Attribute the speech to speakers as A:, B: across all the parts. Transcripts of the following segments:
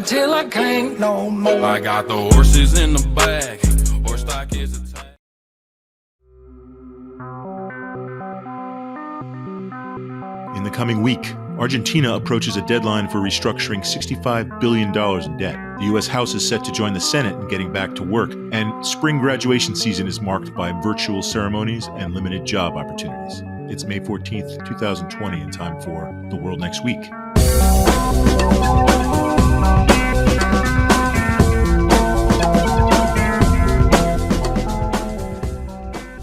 A: till I can't no more.
B: I got the horses in the back. Horse stock is attacked.
C: In the coming week, Argentina approaches a deadline for restructuring $65 billion in debt. The U.S. House is set to join the Senate in getting back to work, and spring graduation season is marked by virtual ceremonies and limited job opportunities. It's May 14th, 2020, and time for The World Next Week.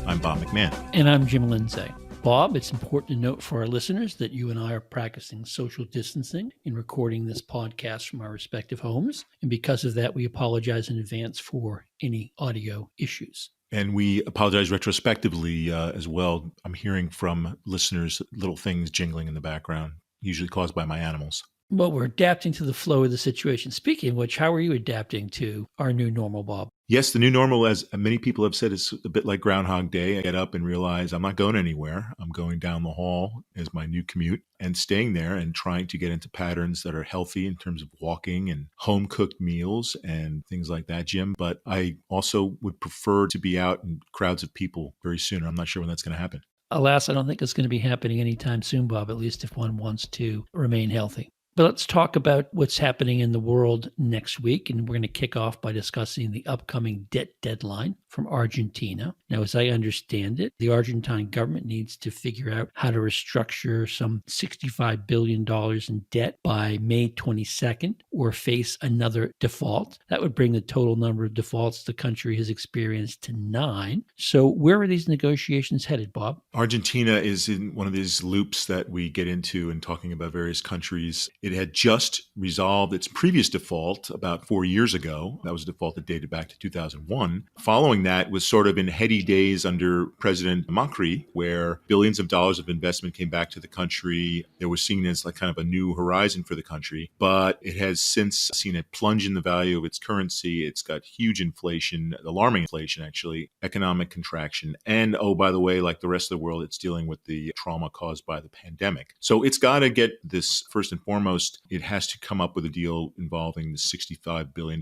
C: I'm Bob McMahon.
D: And I'm Jim Lindsay. Bob, it's important to note for our listeners that you and I are practicing social distancing in recording this podcast from our respective homes. And because of that, we apologize in advance for any audio issues.
C: And we apologize retrospectively as well. I'm hearing from listeners little things jingling in the background, usually caused by my animals.
D: Well, we're adapting to the flow of the situation. Speaking of which, how are you adapting to our new normal, Bob?
C: Yes, the new normal, as many people have said, is a bit like Groundhog Day. I get up and realize I'm not going anywhere. I'm going down the hall as my new commute and staying there and trying to get into patterns that are healthy in terms of walking and home-cooked meals and things like that, Jim. But I also would prefer to be out in crowds of people very soon. I'm not sure when that's going to happen.
D: Alas, I don't think it's going to be happening anytime soon, Bob, at least if one wants to remain healthy. But let's talk about what's happening in the world next week. And we're going to kick off by discussing the upcoming debt deadline from Argentina. Now, as I understand it, the Argentine government needs to figure out how to restructure some $65 billion in debt by May 22nd or face another default. That would bring the total number of defaults the country has experienced to 9. So where are these negotiations headed, Bob?
C: Argentina is in one of these loops that we get into in talking about various countries. It had just resolved its previous default about 4 years ago. That was a default that dated back to 2001. Following that was sort of in heady days under President Macri, where billions of dollars of investment came back to the country. It was seen as like kind of a new horizon for the country, but it has since seen a plunge in the value of its currency. It's got huge inflation, alarming inflation, actually, economic contraction. And, oh, by the way, like the rest of the world, it's dealing with the trauma caused by the pandemic. So it's got to get this first and foremost. It has to come up with a deal involving the $65 billion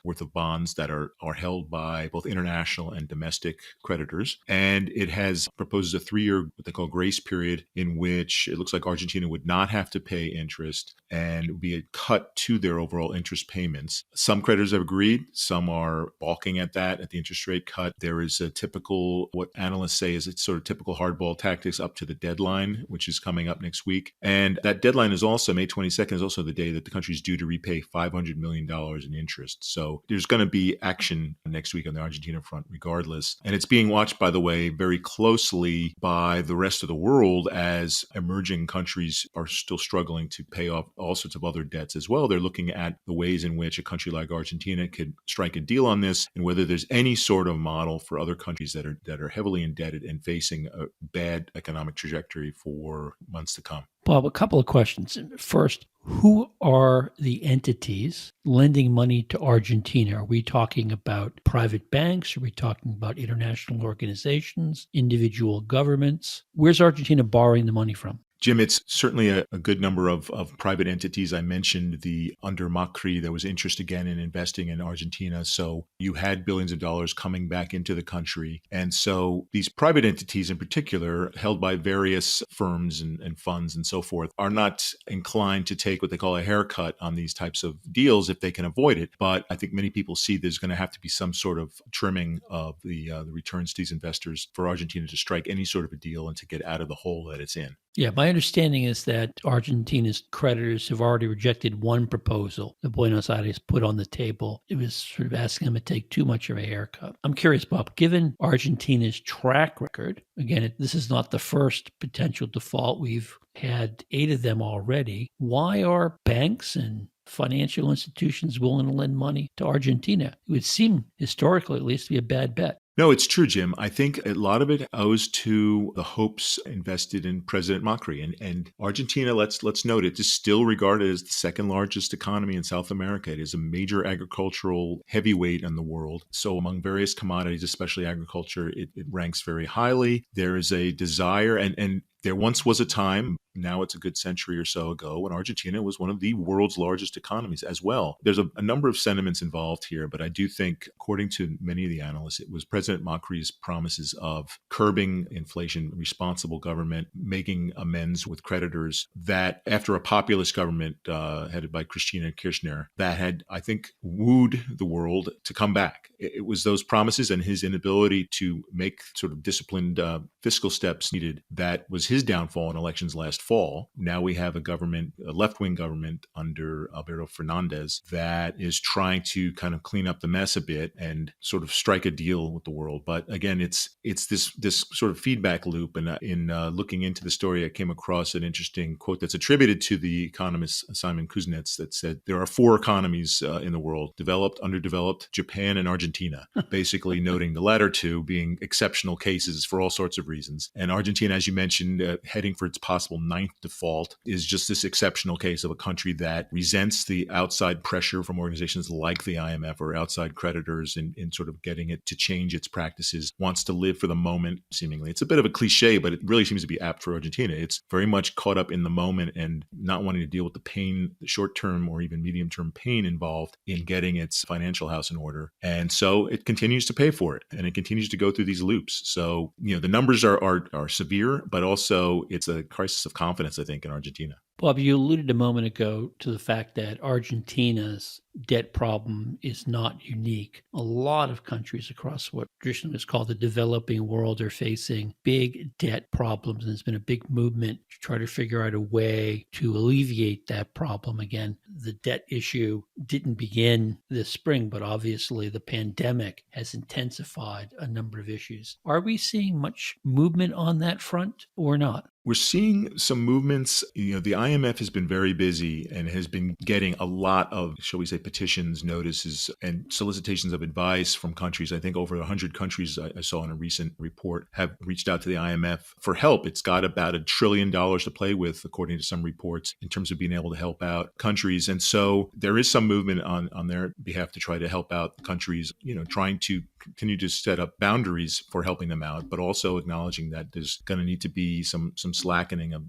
C: worth of bonds that are held by both international and domestic creditors. And it has proposed a 3-year, what they call grace period, in which it looks like Argentina would not have to pay interest and it would be a cut to their overall interest payments. Some creditors have agreed. Some are balking at that, at the interest rate cut. There is a typical, what analysts say is it's sort of typical hardball tactics up to the deadline, which is coming up next week. And that deadline is also May 22nd is also the day that the country is due to repay $500 million in interest. So there's going to be action next week on the Argentina front regardless. And it's being watched, by the way, very closely by the rest of the world as emerging countries are still struggling to pay off all sorts of other debts as well. They're looking at the ways in which a country like Argentina could strike a deal on this and whether there's any sort of model for other countries that are heavily indebted and facing a bad economic trajectory for months to come.
D: Bob, a couple of questions. First, who are the entities lending money to Argentina? Are we talking about private banks? Are we talking about international organizations, individual governments? Where's Argentina borrowing the money from?
C: Jim, it's certainly a good number of private entities. I mentioned under Macri, there was interest again in investing in Argentina. So you had billions of dollars coming back into the country. And so these private entities in particular, held by various firms and funds and so forth, are not inclined to take what they call a haircut on these types of deals if they can avoid it. But I think many people see there's going to have to be some sort of trimming of the returns to these investors for Argentina to strike any sort of a deal and to get out of the hole that it's in.
D: Yeah, my understanding is that Argentina's creditors have already rejected one proposal that Buenos Aires put on the table. It was sort of asking them to take too much of a haircut. I'm curious, Bob, given Argentina's track record, again, this is not the first potential default. We've had 8 of them already. Why are banks and financial institutions willing to lend money to Argentina? It would seem, historically at least, to be a bad bet.
C: No, it's true, Jim. I think a lot of it owes to the hopes invested in President Macri. And Argentina, let's note it, is still regarded as the second largest economy in South America. It is a major agricultural heavyweight in the world. So among various commodities, especially agriculture, it ranks very highly. There is a desire, and there once was a time, now it's a good century or so ago when Argentina was one of the world's largest economies as well. There's a number of sentiments involved here, but I do think, according to many of the analysts, it was President Macri's promises of curbing inflation, responsible government, making amends with creditors, that after a populist government headed by Christina Kirchner, that had, I think, wooed the world to come back. It was those promises and his inability to make sort of disciplined fiscal steps needed that was his downfall in elections last fall. Now we have a government, a left-wing government under Alberto Fernandez, that is trying to kind of clean up the mess a bit and sort of strike a deal with the world. But again, it's this sort of feedback loop. And in looking into the story, I came across an interesting quote that's attributed to the economist Simon Kuznets that said there are four economies in the world: developed, underdeveloped, Japan, and Argentina, basically noting the latter two being exceptional cases for all sorts of reasons. And Argentina, as you mentioned, heading for its possible ninth default, is just this exceptional case of a country that resents the outside pressure from organizations like the IMF or outside creditors in sort of getting it to change its practices, wants to live for the moment, seemingly. It's a bit of a cliche, but it really seems to be apt for Argentina. It's very much caught up in the moment and not wanting to deal with the pain, the short-term or even medium-term pain involved in getting its financial house in order. And so it continues to pay for it, and it continues to go through these loops. So, the numbers are severe, but also it's a crisis of confidence, I think, in Argentina.
D: Bob, you alluded a moment ago to the fact that Argentina's debt problem is not unique. A lot of countries across what traditionally is called the developing world are facing big debt problems. And there's been a big movement to try to figure out a way to alleviate that problem. Again, the debt issue didn't begin this spring, but obviously the pandemic has intensified a number of issues. Are we seeing much movement on that front or not?
C: We're seeing some movements. The IMF has been very busy and has been getting a lot of, shall we say, petitions, notices, and solicitations of advice from countries. I think over 100 countries I saw in a recent report have reached out to the IMF for help. It's got about $1 trillion to play with, according to some reports, in terms of being able to help out countries. And so there is some movement on their behalf to try to help out countries, trying to continue to set up boundaries for helping them out, but also acknowledging that there's going to need to be some slackening of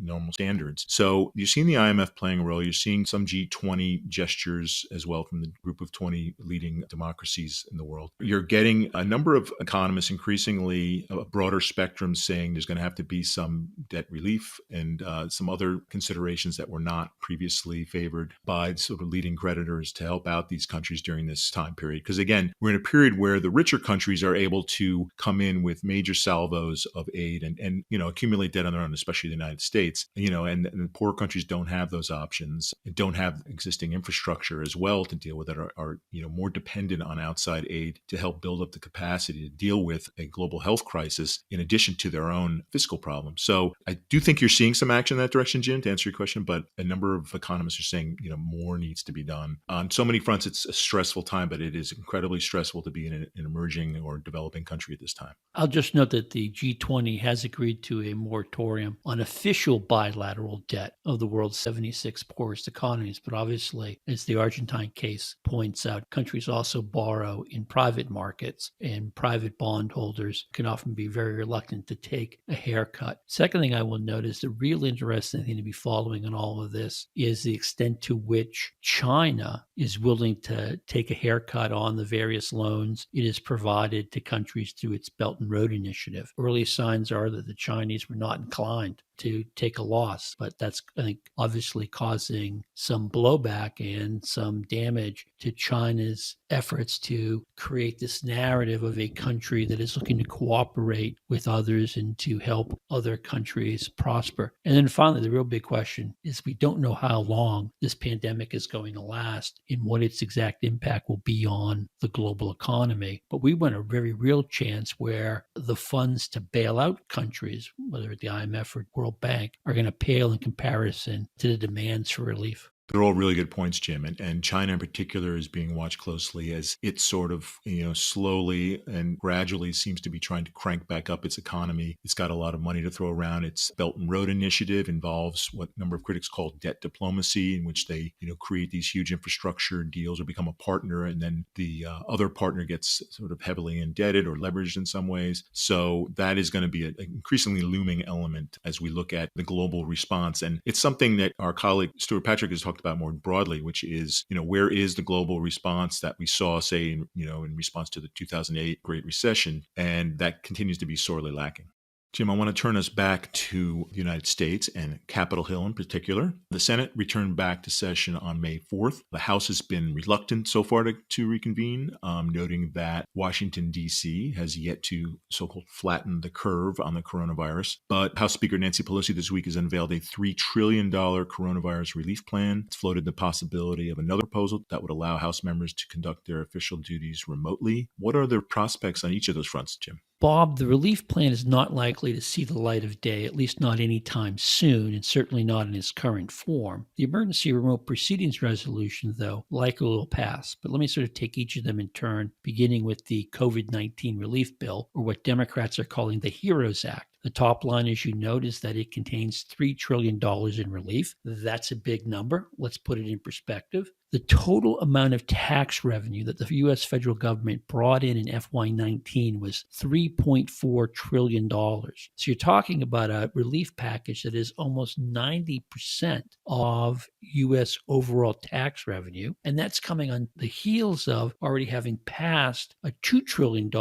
C: normal standards. So you're seeing the IMF playing a role. You're seeing some G20 gestures as well from the group of 20 leading democracies in the world. You're getting a number of economists, increasingly a broader spectrum, saying there's going to have to be some debt relief and some other considerations that were not previously favored by sort of leading creditors to help out these countries during this time period. Because again, we're in a period where the richer countries are able to come in with major salvos of aid and accumulate debt on their own, especially the United States, and the poor countries don't have those options, don't have existing infrastructure as well to deal with it, are more dependent on outside aid to help build up the capacity to deal with a global health crisis in addition to their own fiscal problems. So I do think you're seeing some action in that direction, Jim, to answer your question, but a number of economists are saying, more needs to be done. On so many fronts, it's a stressful time, but it is incredibly stressful to be in an emerging or developing country at this time.
D: I'll just note that the G20 has agreed to a moratorium on official bilateral debt of the world's 76 poorest economies. But obviously, as the Argentine case points out, countries also borrow in private markets, and private bondholders can often be very reluctant to take a haircut. Second thing I will note is the real interesting thing to be following on all of this is the extent to which China is willing to take a haircut on the various loans it has provided to countries through its Belt and Road Initiative. Early signs are that the Chinese were not inclined to take a loss, but that's, I think, obviously causing some blowback and some damage to China's efforts to create this narrative of a country that is looking to cooperate with others and to help other countries prosper. And then finally, the real big question is we don't know how long this pandemic is going to last and what its exact impact will be on the global economy. But we want a very real chance where the funds to bail out countries, whether at the IMF or World Bank, are going to pale in comparison to the demands for relief.
C: They're all really good points, Jim. And China in particular is being watched closely as it sort of, slowly and gradually seems to be trying to crank back up its economy. It's got a lot of money to throw around. Its Belt and Road Initiative involves what a number of critics call debt diplomacy, in which they, create these huge infrastructure deals or become a partner, and then the other partner gets sort of heavily indebted or leveraged in some ways. So that is going to be an increasingly looming element as we look at the global response. And it's something that our colleague Stuart Patrick has talked about more broadly, which is, where is the global response that we saw, say, in response to the 2008 Great Recession, and that continues to be sorely lacking. Jim, I want to turn us back to the United States and Capitol Hill in particular. The Senate returned back to session on May 4th. The House has been reluctant so far to reconvene, noting that Washington, D.C. has yet to so-called flatten the curve on the coronavirus. But House Speaker Nancy Pelosi this week has unveiled a $3 trillion coronavirus relief plan. It's floated the possibility of another proposal that would allow House members to conduct their official duties remotely. What are the prospects on each of those fronts, Jim?
D: Bob, the relief plan is not likely to see the light of day, at least not anytime soon, and certainly not in its current form. The emergency remote proceedings resolution, though, likely will pass. But let me sort of take each of them in turn, beginning with the COVID-19 relief bill, or what Democrats are calling the HEROES Act. The top line, as you note, is that it contains $3 trillion in relief. That's a big number. Let's put it in perspective. The total amount of tax revenue that the U.S. federal government brought in FY19 was $3.4 trillion. So you're talking about a relief package that is almost 90% of U.S. overall tax revenue. And that's coming on the heels of already having passed a $2 trillion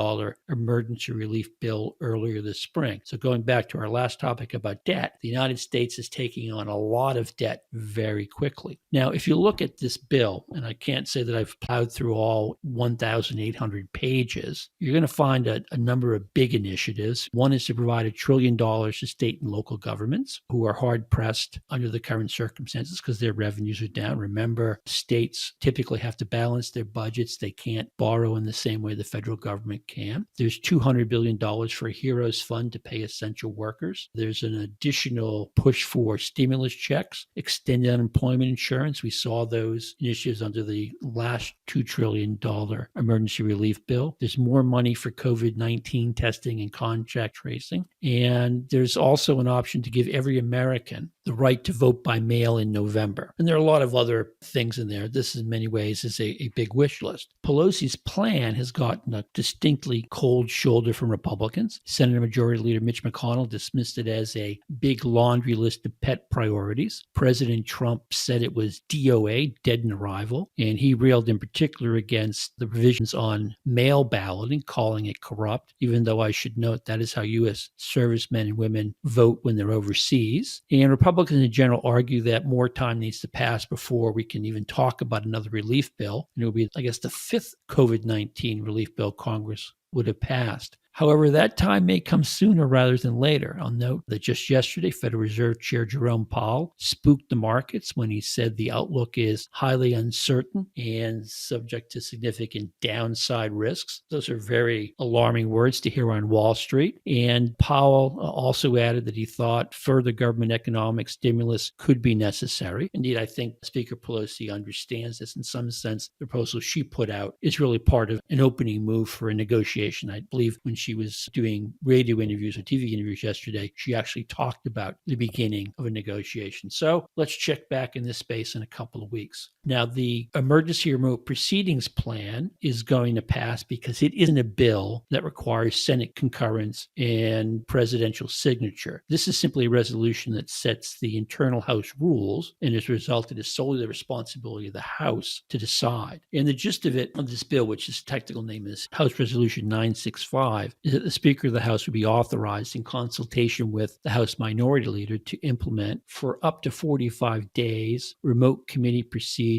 D: emergency relief bill earlier this spring. So going back to our last topic about debt, the United States is taking on a lot of debt very quickly. Now, if you look at this bill, and I can't say that I've plowed through all 1,800 pages, you're going to find a number of big initiatives. One is to provide $1 trillion to state and local governments who are hard pressed under the current circumstances because their revenues are down. Remember, states typically have to balance their budgets. They can't borrow in the same way the federal government can. There's $200 billion for a HEROES fund to pay essential workers. There's an additional push for stimulus checks, extended unemployment insurance. We saw those initiatives under the last $2 trillion emergency relief bill. There's more money for COVID-19 testing and contact tracing. And there's also an option to give every American the right to vote by mail in November. And there are a lot of other things in there. This, in many ways, is a big wish list. Pelosi's plan has gotten a distinctly cold shoulder from Republicans. Senate Majority Leader Mitch McConnell dismissed it as a big laundry list of pet priorities. President Trump said it was DOA, dead in arrival, and he railed in particular against the provisions on mail balloting, calling it corrupt, even though I should note that is how U.S. servicemen and women vote when they're overseas. And Republicans in general argue that more time needs to pass before we can even talk about another relief bill. And it will be, I guess, the fifth COVID-19 relief bill Congress would have passed. However, that time may come sooner rather than later. I'll note that just yesterday, Federal Reserve Chair Jerome Powell spooked the markets when he said the outlook is highly uncertain and subject to significant downside risks. Those are very alarming words to hear on Wall Street. And Powell also added that he thought further government economic stimulus could be necessary. Indeed, I think Speaker Pelosi understands this. In some sense, the proposal she put out is really part of an opening move for a negotiation. I believe when she was doing radio interviews or TV interviews yesterday, she actually talked about the beginning of a negotiation. So let's check back in this space in a couple of weeks. Now, the emergency remote proceedings plan is going to pass because it isn't a bill that requires Senate concurrence and presidential signature. This is simply a resolution that sets the internal House rules, and as a result, it is solely the responsibility of the House to decide. And the gist of it, of this bill, which its technical name is House Resolution 965, is that the Speaker of the House would be authorized in consultation with the House Minority Leader to implement for up to 45 days remote committee procedures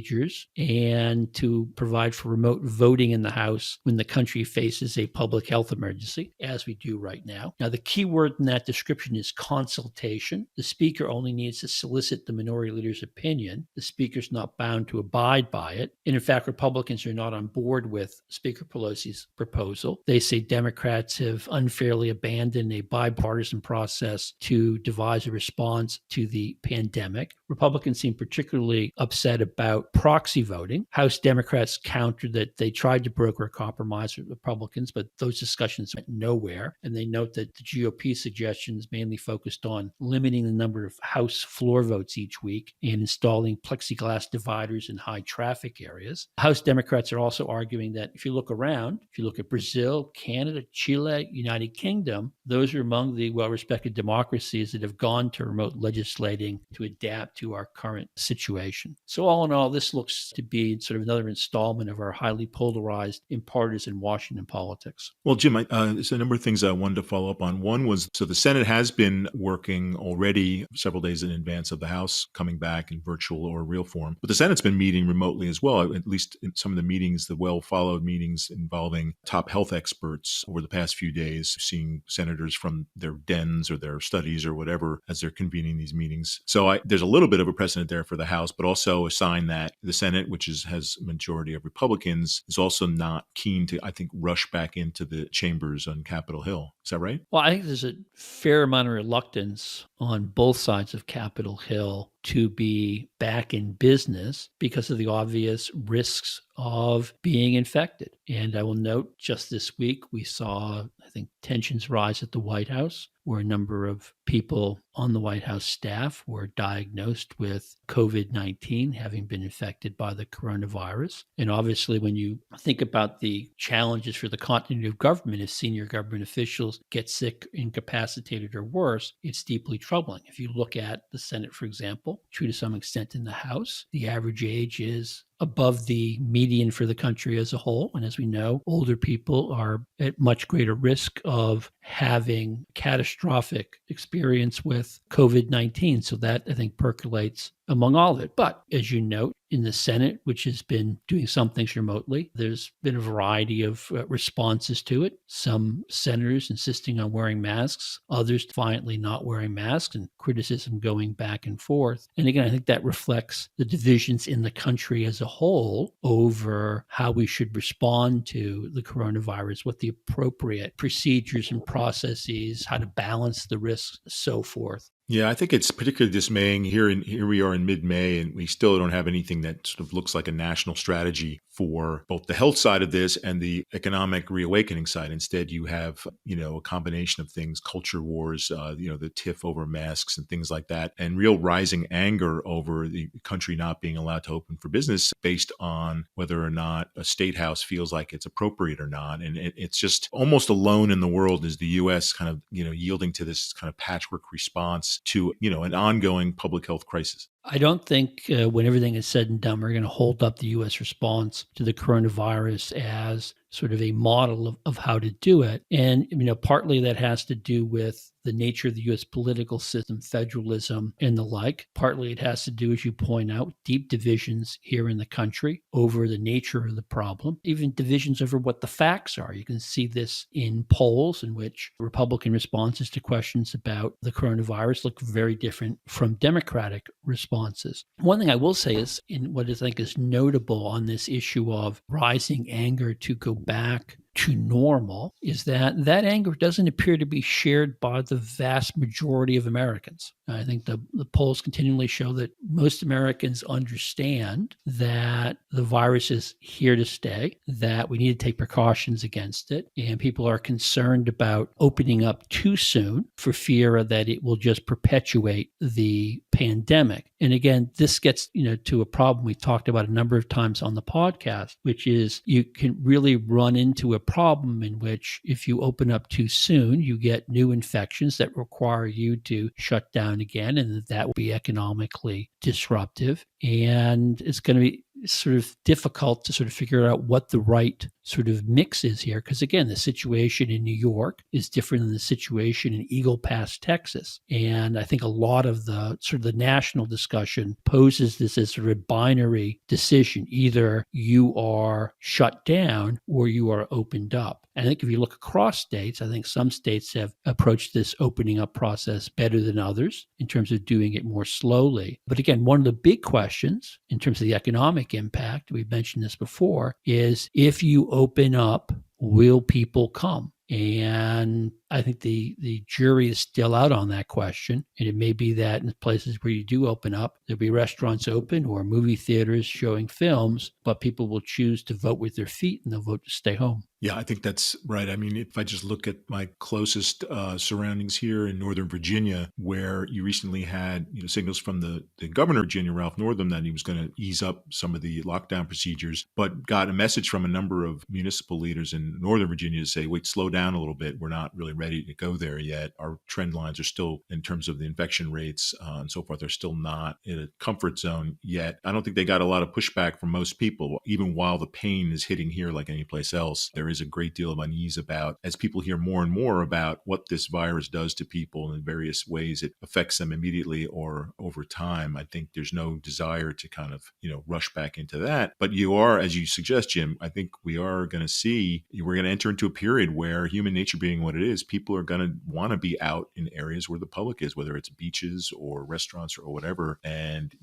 D: and to provide for remote voting in the House when the country faces a public health emergency, as we do right now. Now, the key word in that description is consultation. The Speaker only needs to solicit the Minority Leader's opinion. The Speaker's not bound to abide by it. And in fact, Republicans are not on board with Speaker Pelosi's proposal. They say Democrats Democrats have unfairly abandoned a bipartisan process to devise a response to the pandemic. Republicans seem particularly upset about proxy voting. House Democrats countered that they tried to broker a compromise with Republicans, but those discussions went nowhere. And they note that the GOP suggestions mainly focused on limiting the number of House floor votes each week and installing plexiglass dividers in high traffic areas. House Democrats are also arguing that if you look around, if you look at Brazil, Canada, Chile, United Kingdom, those are among the well-respected democracies that have gone to remote legislating to adapt to our current situation. So all in all, this looks to be sort of another installment of our highly polarized and partisan Washington politics.
C: Well, Jim, there's a number of things I wanted to follow up on. One was, so the Senate has been working already several days in advance of the House coming back in virtual or real form, but the Senate's been meeting remotely as well, at least in some of the meetings, the well-followed meetings involving top health experts over the past few days, seeing senators from their dens or their studies or whatever as they're convening these meetings. So there's a little bit of a precedent there for the House, but also a sign that the Senate, which has a majority of Republicans, is also not keen to, I think, rush back into the chambers on Capitol Hill. Is that right?
D: Well, I think there's a fair amount of reluctance on both sides of Capitol Hill to be back in business because of the obvious risks of being infected. And I will note just this week, we saw, I think, tensions rise at the White House, where a number of people on the White House staff were diagnosed with COVID-19, having been infected by the coronavirus. And obviously, when you think about the challenges for the continuity of government, if senior government officials get sick, incapacitated, or worse, it's deeply troubling. If you look at the Senate, for example, true to some extent in the House, the average age is above the median for the country as a whole. And as we know, older people are at much greater risk of having catastrophic experience with COVID-19. So that, I think, percolates among all of it. But as you note, in the Senate, which has been doing some things remotely, there's been a variety of responses to it. Some senators insisting on wearing masks, others defiantly not wearing masks, and criticism going back and forth. And again, I think that reflects the divisions in the country as a whole over how we should respond to the coronavirus, what the appropriate procedures and processes, how to balance the risks, so forth.
C: Yeah, I think it's particularly dismaying. Here we are in mid-May, and we still don't have anything that sort of looks like a national strategy for both the health side of this and the economic reawakening side. Instead, you have, a combination of things, culture wars, the tiff over masks and things like that, and real rising anger over the country not being allowed to open for business based on whether or not a state house feels like it's appropriate or not. And it's just almost alone in the world is the U.S. kind of, yielding to this kind of patchwork response to, an ongoing public health crisis.
D: I don't think when everything is said and done, we're going to hold up the U.S. response to the coronavirus as sort of a model of how to do it. And, partly that has to do with the nature of the U.S. political system, federalism, and the like. Partly it has to do, as you point out, deep divisions here in the country over the nature of the problem, even divisions over what the facts are. You can see this in polls in which Republican responses to questions about the coronavirus look very different from Democratic responses. One thing I will say is, in what I think is notable on this issue of rising anger to go back to normal, is that anger doesn't appear to be shared by the vast majority of Americans. I think the polls continually show that most Americans understand that the virus is here to stay, that we need to take precautions against it, and people are concerned about opening up too soon for fear that it will just perpetuate the pandemic. And again, this gets to a problem we talked about a number of times on the podcast, which is you can really run into a problem in which if you open up too soon, you get new infections that require you to shut down again, and that will be economically disruptive. And it's going to be sort of difficult to sort of figure out what the right sort of mix is here. Because again, the situation in New York is different than the situation in Eagle Pass, Texas. And I think a lot of the sort of the national discussion poses this as sort of a binary decision. Either you are shut down or you are opened up. And I think if you look across states, I think some states have approached this opening up process better than others in terms of doing it more slowly. But again, one of the big questions in terms of the economic impact, we've mentioned this before, is if you open up, will people come? And I think the jury is still out on that question. And it may be that in places where you do open up, there'll be restaurants open or movie theaters showing films, but people will choose to vote with their feet and they'll vote to stay home.
C: Yeah, I think that's right. I mean, if I just look at my closest surroundings here in Northern Virginia, where you recently had signals from the governor of Virginia, Ralph Northam, that he was going to ease up some of the lockdown procedures, but got a message from a number of municipal leaders in Northern Virginia to say, wait, slow down a little bit. We're not really ready to go there yet. Our trend lines are still, in terms of the infection rates and so forth, they're still not in a comfort zone yet. I don't think they got a lot of pushback from most people, even while the pain is hitting here like any place else. There is a great deal of unease about, as people hear more and more about what this virus does to people in various ways, it affects them immediately or over time. I think there's no desire to kind of, rush back into that. But you are, as you suggest, Jim, I think we are going to see, we're going to enter into a period where, human nature being what it is, people are going to want to be out in areas where the public is, whether it's beaches or restaurants or whatever. And,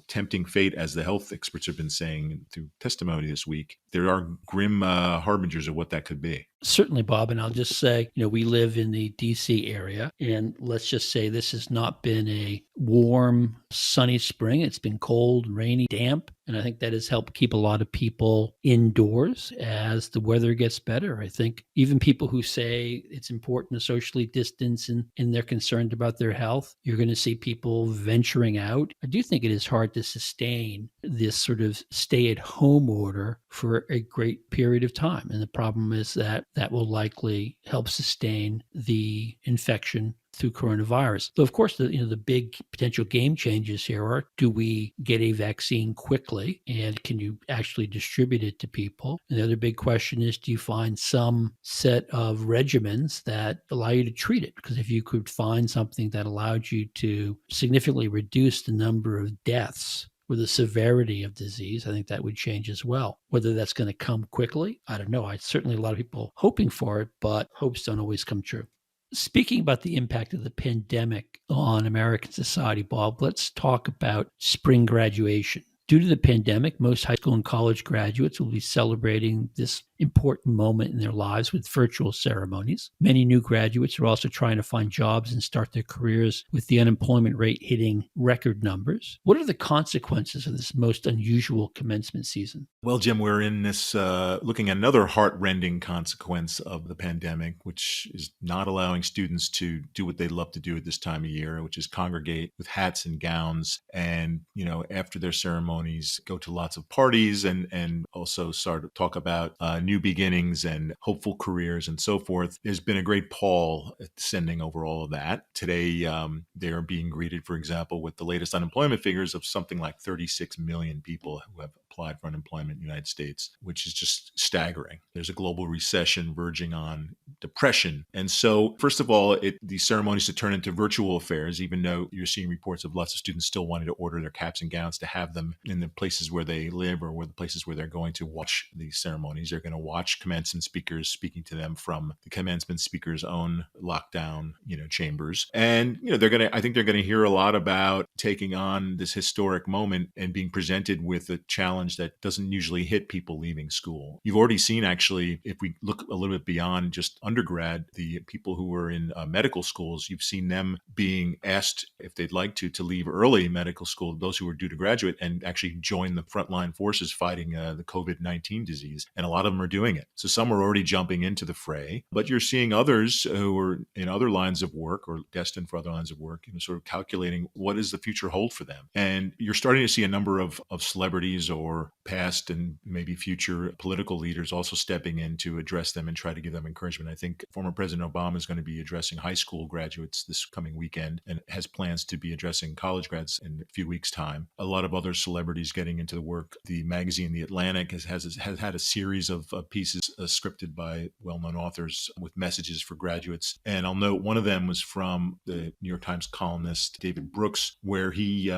C: tempting fate, as the health experts have been saying through testimony this week, there are grim harbingers of what that could be.
D: Certainly, Bob. And I'll just say, we live in the DC area, and let's just say this has not been a warm, sunny spring. It's been cold, rainy, damp. And I think that has helped keep a lot of people indoors as the weather gets better. I think even people who say it's important to socially distance and they're concerned about their health, you're going to see people venturing out. I do think it is hard to sustain this sort of stay-at-home order for a great period of time. And the problem is that will likely help sustain the infection through coronavirus. So, of course, the big potential game changes here are, do we get a vaccine quickly, and can you actually distribute it to people? And the other big question is, do you find some set of regimens that allow you to treat it? Because if you could find something that allowed you to significantly reduce the number of deaths or the severity of disease, I think that would change as well. Whether that's going to come quickly, I don't know. Certainly a lot of people hoping for it, but hopes don't always come true. Speaking about the impact of the pandemic on American society, Bob, let's talk about spring graduation. Due to the pandemic, most high school and college graduates will be celebrating this important moment in their lives with virtual ceremonies. Many new graduates are also trying to find jobs and start their careers with the unemployment rate hitting record numbers. What are the consequences of this most unusual commencement season?
C: Well, Jim, we're in this looking at another heart-rending consequence of the pandemic, which is not allowing students to do what they love to do at this time of year, which is congregate with hats and gowns and, after their ceremonies, go to lots of parties and also start to talk about new beginnings and hopeful careers and so forth. There's been a great pall descending over all of that. Today, they are being greeted, for example, with the latest unemployment figures of something like 36 million people who have applied for unemployment in the United States, which is just staggering. There's a global recession verging on depression. And so, first of all, these ceremonies to turn into virtual affairs, even though you're seeing reports of lots of students still wanting to order their caps and gowns to have them in the places where they live or the places where they're going to watch these ceremonies. They're going to watch commencement speakers speaking to them from the commencement speakers' own lockdown, chambers. And, I think they're going to hear a lot about taking on this historic moment and being presented with a challenge that doesn't usually hit people leaving school. You've already seen, actually, if we look a little bit beyond just undergrad, the people who were in medical schools, you've seen them being asked if they'd like to leave early medical school, those who were due to graduate, and actually join the frontline forces fighting the COVID-19 disease. And a lot of them are doing it. So some are already jumping into the fray, but you're seeing others who are in other lines of work or destined for other lines of work, sort of calculating what does the future hold for them. And you're starting to see a number of celebrities or past and maybe future political leaders also stepping in to address them and try to give them encouragement. I think former President Obama is going to be addressing high school graduates this coming weekend and has plans to be addressing college grads in a few weeks' time. A lot of other celebrities getting into the work. The magazine The Atlantic has had a series of pieces scripted by well-known authors with messages for graduates. And I'll note one of them was from the New York Times columnist David Brooks, where he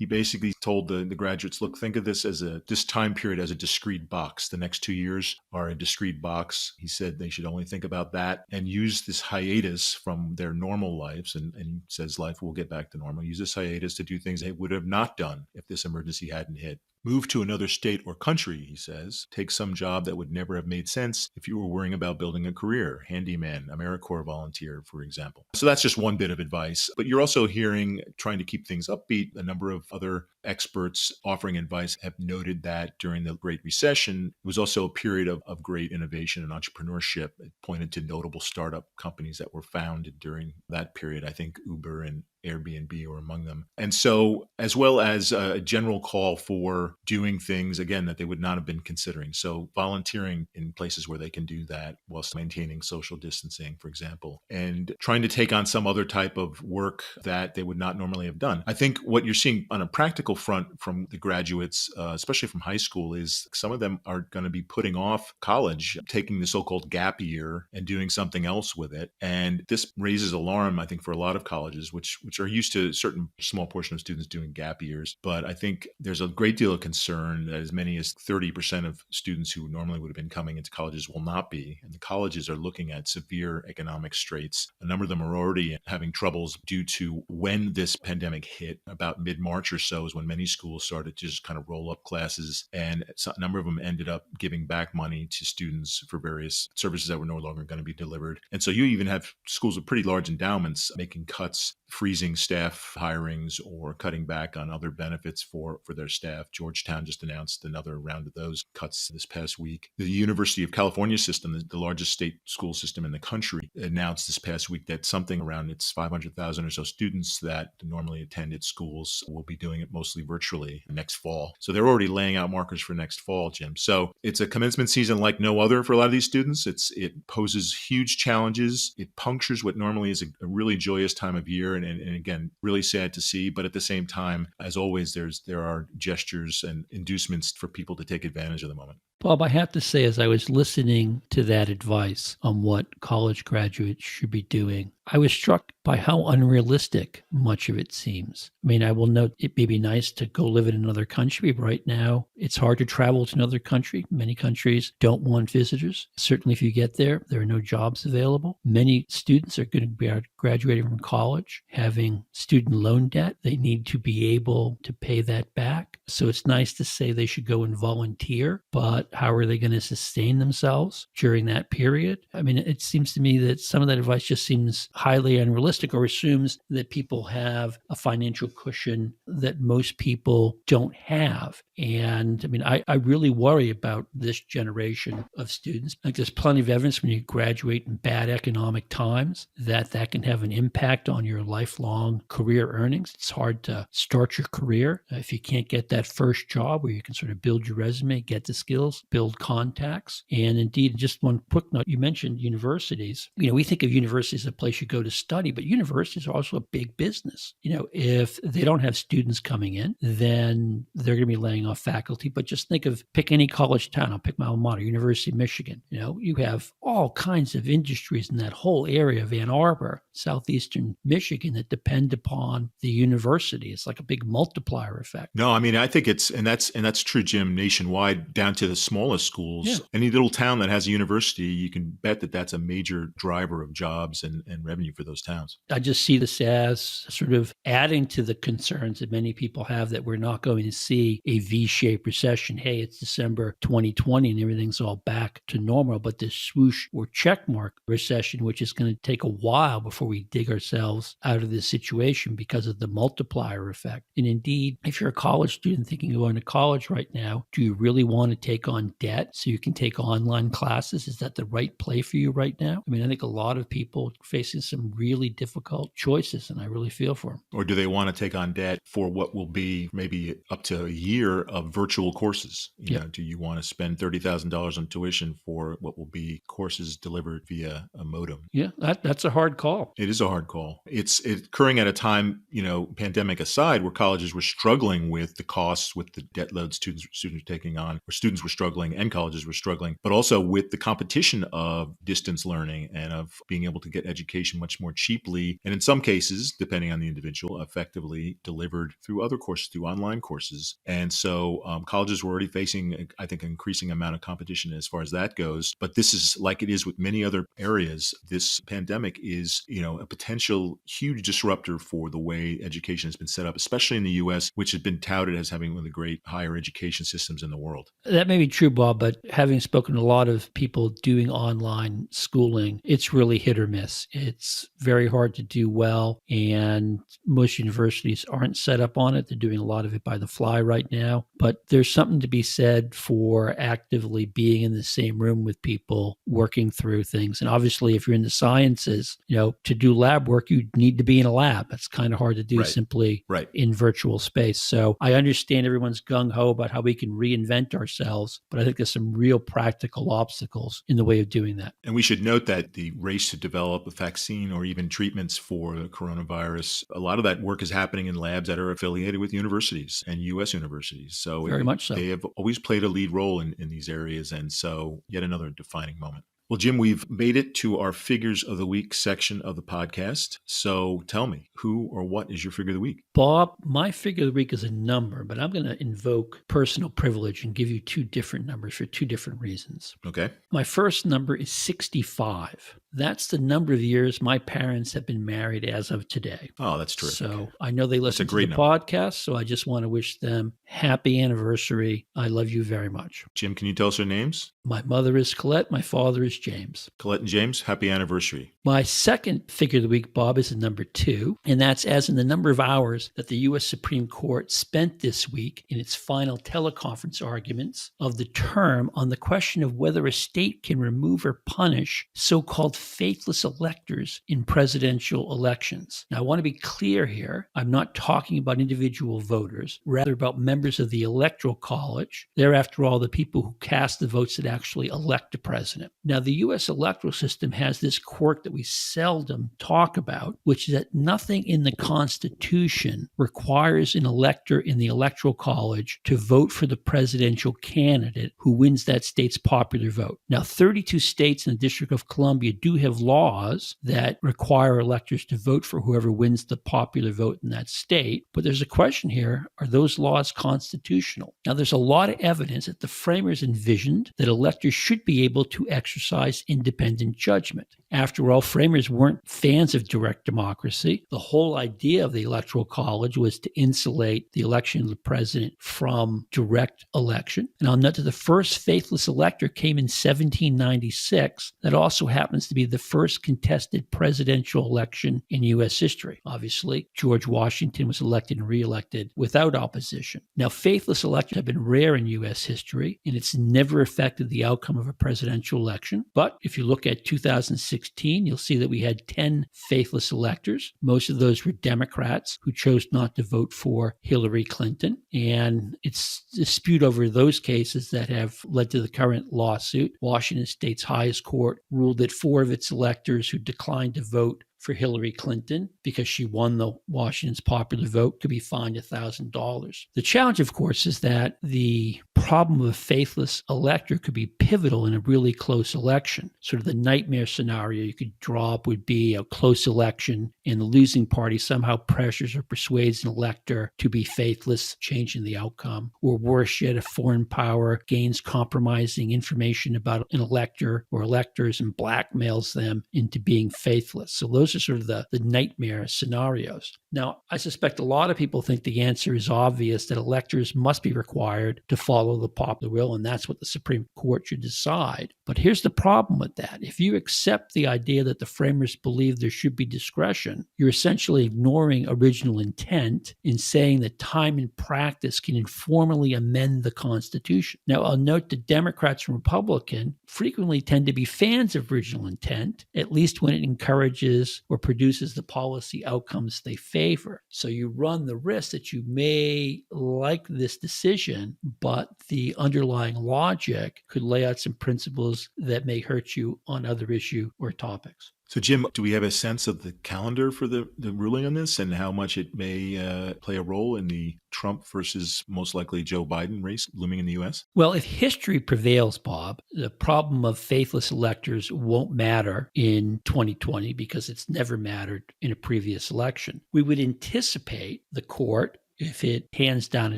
C: basically told the graduates, look, think of this as this time period as a discrete box. The next 2 years are a discrete box. He said they should only think about that and use this hiatus from their normal lives. And he says life will get back to normal. Use this hiatus to do things they would have not done if this emergency hadn't hit. Move to another state or country, he says. Take some job that would never have made sense if you were worrying about building a career. Handyman, AmeriCorps volunteer, for example. So that's just one bit of advice. But you're also hearing, trying to keep things upbeat, a number of other experts offering advice have noted that during the Great Recession, it was also a period of great innovation and entrepreneurship. It pointed to notable startup companies that were founded during that period. I think Uber and Airbnb were among them. And so, as well as a general call for doing things, again, that they would not have been considering. So, volunteering in places where they can do that whilst maintaining social distancing, for example, and trying to take on some other type of work that they would not normally have done. I think what you're seeing on a practical front from the graduates, especially from high school, is some of them are going to be putting off college, taking the so-called gap year and doing something else with it. And this raises alarm, I think, for a lot of colleges, which are used to a certain small portion of students doing gap years. But I think there's a great deal of concern that as many as 30% of students who normally would have been coming into colleges will not be. And the colleges are looking at severe economic straits. A number of them are already having troubles due to when this pandemic hit. About mid-March or so is when many schools started to just kind of roll up classes. And a number of them ended up giving back money to students for various services that were no longer going to be delivered. And so you even have schools with pretty large endowments making cuts, freezing staff hirings or cutting back on other benefits for their staff. Georgetown just announced another round of those cuts this past week. The University of California system, the largest state school system in the country, announced this past week that something around its 500,000 or so students that normally attend its schools will be doing it mostly virtually next fall. So they're already laying out markers for next fall, Jim. So it's a commencement season like no other for a lot of these students. It poses huge challenges. It punctures what normally is a really joyous time of year. And again, really sad to see. But at the same time, as always, there are gestures and inducements for people to take advantage of the moment.
D: Bob, I have to say, as I was listening to that advice on what college graduates should be doing, I was struck by how unrealistic much of it seems. I mean, I will note it may be nice to go live in another country. Right now, it's hard to travel to another country. Many countries don't want visitors. Certainly, if you get there, there are no jobs available. Many students are going to be graduating from college, having student loan debt. They need to be able to pay that back. So it's nice to say they should go and volunteer, but how are they going to sustain themselves during that period? I mean, it seems to me that some of that advice just seems highly unrealistic or assumes that people have a financial cushion that most people don't have. And I mean, I really worry about this generation of students. Like there's plenty of evidence when you graduate in bad economic times that can have an impact on your lifelong career earnings. It's hard to start your career if you can't get that first job where you can sort of build your resume, get the skills, build contacts. And indeed, just one quick note, you mentioned universities. You know, we think of universities as a place you go to study, but universities are also a big business. You know, if they don't have students coming in, then they're going to be laying off faculty. But just pick any college town. I'll pick my alma mater, University of Michigan. You know, you have all kinds of industries in that whole area of Ann Arbor, southeastern Michigan, that depend upon the university. It's like a big multiplier effect.
C: No, I mean, I think that's true, Jim, nationwide, down to the smallest schools.
D: Yeah.
C: Any little town that has a university, you can bet that that's a major driver of jobs and revenue for those towns.
D: I just see this as sort of adding to the concerns that many people have that we're not going to see a V-shaped recession. Hey, it's December 2020 and everything's all back to normal, but this swoosh or checkmark recession, which is going to take a while before we dig ourselves out of this situation because of the multiplier effect. And indeed, if you're a college student thinking of going to college right now, do you really want to take on debt so you can take online classes? Is that the right play for you right now? I mean, I think a lot of people are facing some really difficult choices, and I really feel for them.
C: Or do they want to take on debt for what will be maybe up to a year of virtual courses? You know, do you want to spend $30,000 on tuition for what will be courses delivered via a modem?
D: Yeah, that's a hard call.
C: It is a hard call. It's occurring at a time, you know, pandemic aside, where colleges were struggling with the costs, with the debt load students were taking on, or students were struggling struggling and colleges were struggling, but also with the competition of distance learning and of being able to get education much more cheaply. And in some cases, depending on the individual, effectively delivered through other courses, through online courses. And so colleges were already facing, I think, an increasing amount of competition as far as that goes. But this is like it is with many other areas. This pandemic is, a potential huge disruptor for the way education has been set up, especially in the U.S., which has been touted as having one of the great higher education systems in the world.
D: That may be true, Bob, but having spoken to a lot of people doing online schooling, it's really hit or miss. It's very hard to do well, and most universities aren't set up on it. They're doing a lot of it by the fly right now. But there's something to be said for actively being in the same room with people, working through things. And obviously, if you're in the sciences, to do lab work, you need to be in a lab. It's kind of hard to do simply in virtual space. So I understand everyone's gung-ho about how we can reinvent ourselves, but I think there's some real practical obstacles in the way of doing that.
C: And we should note that the race to develop a vaccine or even treatments for the coronavirus, a lot of that work is happening in labs that are affiliated with universities and U.S. universities. So
D: very much so.
C: They have always played a lead role in these areas. And so yet another defining moment. Well, Jim, we've made it to our Figures of the Week section of the podcast. So tell me, who or what is your figure of the week?
D: Bob, my figure of the week is a number, but I'm going to invoke personal privilege and give you two different numbers for two different reasons.
C: Okay.
D: My first number is 65. That's the number of years my parents have been married as of today.
C: Oh, that's terrific.
D: So I know they listen to the podcast, so I just want to wish them happy anniversary. I love you very much.
C: Jim, can you tell us their names?
D: My mother is Colette. My father is James.
C: Colette and James, happy anniversary.
D: My second figure of the week, Bob, is a number 2, and that's as in the number of hours that the U.S. Supreme Court spent this week in its final teleconference arguments of the term on the question of whether a state can remove or punish so-called faithless electors in presidential elections. Now, I want to be clear here. I'm not talking about individual voters, rather about members of the Electoral College. They're, after all, the people who cast the votes that actually elect a president. Now, the U.S. electoral system has this quirk that we seldom talk about, which is that nothing in the Constitution requires an elector in the Electoral College to vote for the presidential candidate who wins that state's popular vote. Now, 32 states and the District of Columbia do have laws that require electors to vote for whoever wins the popular vote in that state. But there's a question here, are those laws constitutional? Now, there's a lot of evidence that the framers envisioned that electors should be able to exercise independent judgment. After all, framers weren't fans of direct democracy. The whole idea of the Electoral College was to insulate the election of the president from direct election. And I'll note that the first faithless elector came in 1796. That also happens to be the first contested presidential election in U.S. history. Obviously, George Washington was elected and reelected without opposition. Now, faithless elections have been rare in U.S. history, and it's never affected the outcome of a presidential election. But if you look at 2016, you'll see that we had 10 faithless electors. Most of those were Democrats who chose not to vote for Hillary Clinton. And it's dispute over those cases that have led to the current lawsuit. Washington State's highest court ruled that 4 of its electors who declined to vote for Hillary Clinton because she won the Washington's popular vote could be fined $1,000. The challenge, of course, is that the problem of a faithless elector could be pivotal in a really close election. Sort of the nightmare scenario you could draw up would be a close election and the losing party somehow pressures or persuades an elector to be faithless, changing the outcome. Or worse yet, a foreign power gains compromising information about an elector or electors and blackmails them into being faithless. So those are sort of the nightmare scenarios. Now, I suspect a lot of people think the answer is obvious, that electors must be required to follow the popular will, and that's what the Supreme Court should decide. But here's the problem with that. If you accept the idea that the framers believe there should be discretion, you're essentially ignoring original intent in saying that time and practice can informally amend the Constitution. Now, I'll note that Democrats and Republicans frequently tend to be fans of original intent, at least when it encourages or produces the policy outcomes they favor. So you run the risk that you may like this decision, but the underlying logic could lay out some principles that may hurt you on other issues or topics.
C: So, Jim, do we have a sense of the calendar for the ruling on this and how much it may play a role in the Trump versus most likely Joe Biden race looming in the U.S.?
D: Well, if history prevails, Bob, the problem of faithless electors won't matter in 2020 because it's never mattered in a previous election. We would anticipate the court, if it hands down a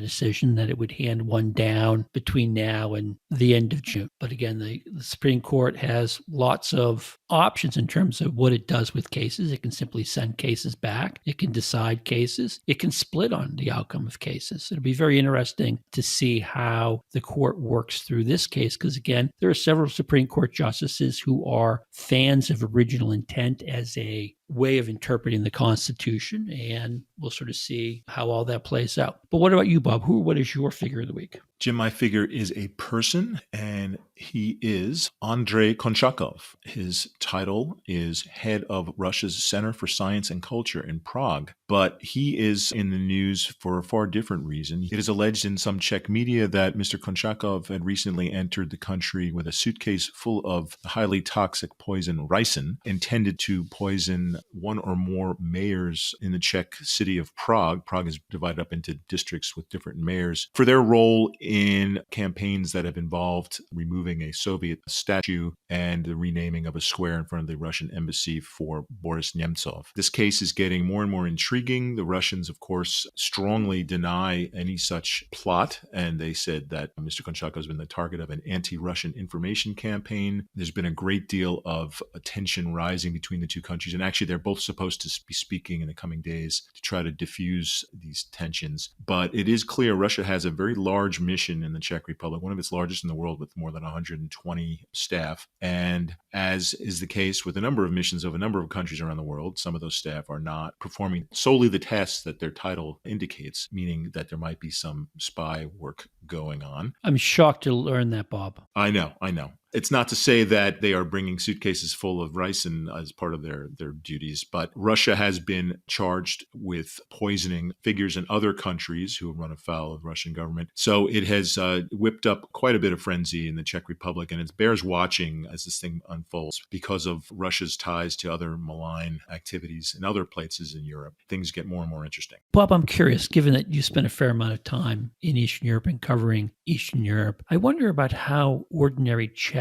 D: decision, that it would hand one down between now and the end of June. But again, the Supreme Court has lots of options in terms of what it does with cases. It can simply send cases back. It can decide cases. It can split on the outcome of cases. It'll be very interesting to see how the court works through this case because, again, there are several Supreme Court justices who are fans of original intent as a way of interpreting the Constitution, and we'll sort of see how all that plays out. But what about you, Bob? What is your figure of the week?
C: Jim, my figure is a person, and he is Andrei Konchakov. His title is head of Russia's Center for Science and Culture in Prague, but he is in the news for a far different reason. It is alleged in some Czech media that Mr. Konchakov had recently entered the country with a suitcase full of the highly toxic poison ricin, intended to poison one or more mayors in the Czech city of Prague. Prague is divided up into districts with different mayors for their role in campaigns that have involved removing a Soviet statue and the renaming of a square in front of the Russian embassy for Boris Nemtsov. This case is getting more and more intriguing. The Russians, of course, strongly deny any such plot, and they said that Mr. Konchakov has been the target of an anti-Russian information campaign. There's been a great deal of tension rising between the two countries, and actually they're both supposed to be speaking in the coming days to try to diffuse these tensions. But it is clear Russia has a very large mission in the Czech Republic, one of its largest in the world with more than 120 staff. And as is the case with a number of missions of a number of countries around the world, some of those staff are not performing solely the tasks that their title indicates, meaning that there might be some spy work going on.
D: I'm shocked to learn that, Bob.
C: I know. It's not to say that they are bringing suitcases full of ricin as part of their duties, but Russia has been charged with poisoning figures in other countries who run afoul of the Russian government. So it has whipped up quite a bit of frenzy in the Czech Republic, and it bears watching as this thing unfolds because of Russia's ties to other malign activities in other places in Europe. Things get more and more interesting.
D: Bob, I'm curious, given that you spent a fair amount of time in Eastern Europe and covering Eastern Europe, I wonder about how ordinary Czechs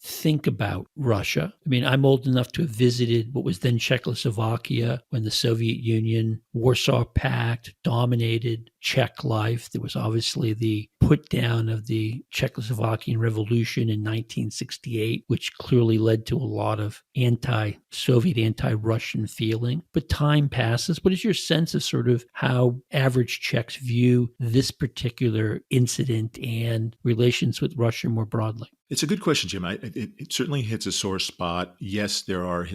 D: think about Russia. I mean, I'm old enough to have visited what was then Czechoslovakia when the Soviet Union, Warsaw Pact dominated Czech life. There was obviously the put down of the Czechoslovakian Revolution in 1968, which clearly led to a lot of anti-Soviet, anti-Russian feeling. But time passes. What is your sense of sort of how average Czechs view this particular incident and relations with Russia more broadly?
C: It's a good question, Jim. It certainly hits a sore spot. Yes, there are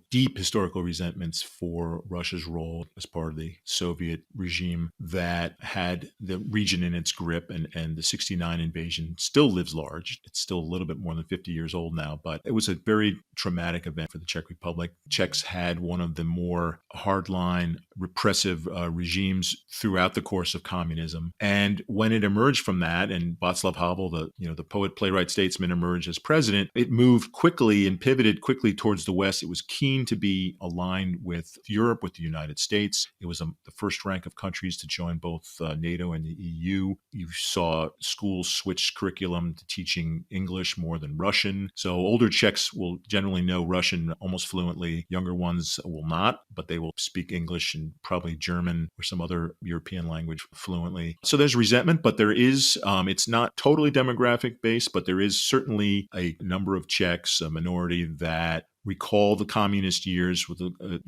C: deep historical resentments for Russia's role as part of the Soviet regime that had the region in its grip, and the 69 invasion still lives large. It's still a little bit more than 50 years old now, but it was a very traumatic event for the Czech Republic. Czechs had one of the more hardline, repressive regimes throughout the course of communism. And when it emerged from that, and Václav Havel, the poet, playwright, statesman, emerged as president, it moved quickly and pivoted quickly towards the West. It was keen to be aligned with Europe, with the United States. It was the first rank of countries to join both NATO and the EU. You saw schools switch curriculum to teaching English more than Russian. So older Czechs will generally know Russian almost fluently. Younger ones will not, but they will speak English and probably German or some other European language fluently. So there's resentment, but there is, it's not totally demographic based, but there is certainly a number of Czechs, a minority, that recall the communist years with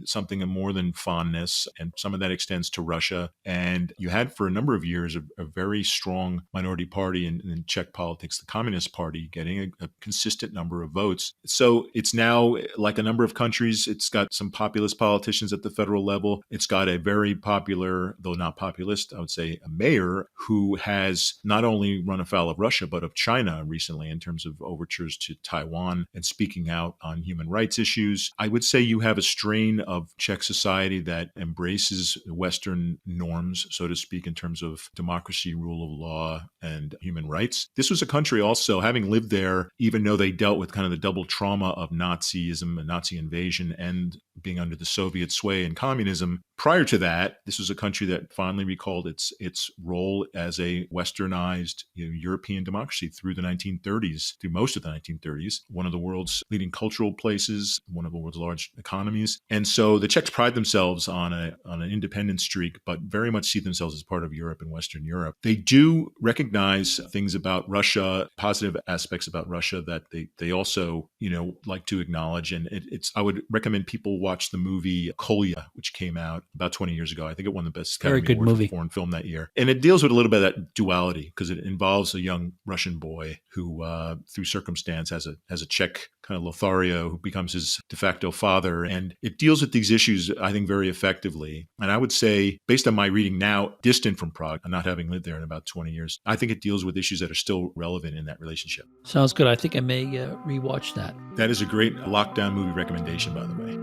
C: something more than fondness, and some of that extends to Russia. And you had for a number of years a very strong minority party in Czech politics, the Communist Party, getting a consistent number of votes. So it's now, like a number of countries, it's got some populist politicians at the federal level. It's got a very popular, though not populist, I would say, a mayor who has not only run afoul of Russia, but of China recently in terms of overtures to Taiwan and speaking out on human rights rights issues. I would say you have a strain of Czech society that embraces Western norms, so to speak, in terms of democracy, rule of law, and human rights. This was a country also, having lived there, even though they dealt with kind of the double trauma of Nazism and Nazi invasion and being under the Soviet sway and communism. Prior to that, this was a country that finally recalled its role as a westernized European democracy through the 1930s, through most of the 1930s, one of the world's leading cultural places, one of the world's large economies. And so the Czechs pride themselves on an independent streak, but very much see themselves as part of Europe and Western Europe. They do recognize things about Russia, positive aspects about Russia that they also, like to acknowledge. And I would recommend people watch the movie Kolya, which came out about 20 years ago. I think it won the Best Academy Award for foreign film that year. And it deals with a little bit of that duality because it involves a young Russian boy who, through circumstance, has a Czech kind of Lothario who becomes his de facto father. And it deals with these issues, I think, very effectively. And I would say, based on my reading now, distant from Prague, and not having lived there in about 20 years, I think it deals with issues that are still relevant in that relationship.
D: Sounds good. I think I may rewatch that.
C: That is a great lockdown movie recommendation, by the way.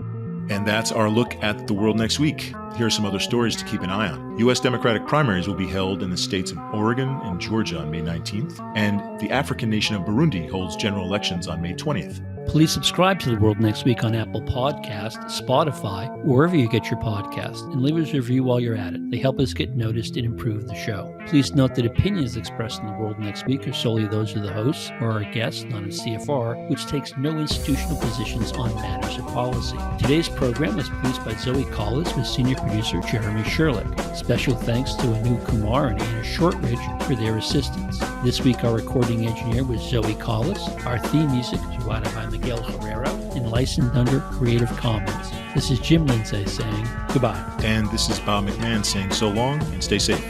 C: And that's our look at the world next week. Here are some other stories to keep an eye on. U.S. Democratic primaries will be held in the states of Oregon and Georgia on May 19th, and the African nation of Burundi holds general elections on May 20th.
D: Please subscribe to The World Next Week on Apple Podcasts, Spotify, wherever you get your podcasts, and leave us a review while you're at it. They help us get noticed and improve the show. Please note that opinions expressed in The World Next Week are solely those of the hosts or our guests, not a CFR, which takes no institutional positions on matters of policy. Today's program was produced by Zoe Collis with senior producer Jeremy Sherlick. Special thanks to Anu Kumar and Anna Shortridge for their assistance. This week, our recording engineer was Zoe Collis. Our theme music is provided by Miguel Herrero and licensed under Creative Commons. This is Jim Lindsay saying goodbye.
C: And this is Bob McMahon saying so long and stay safe.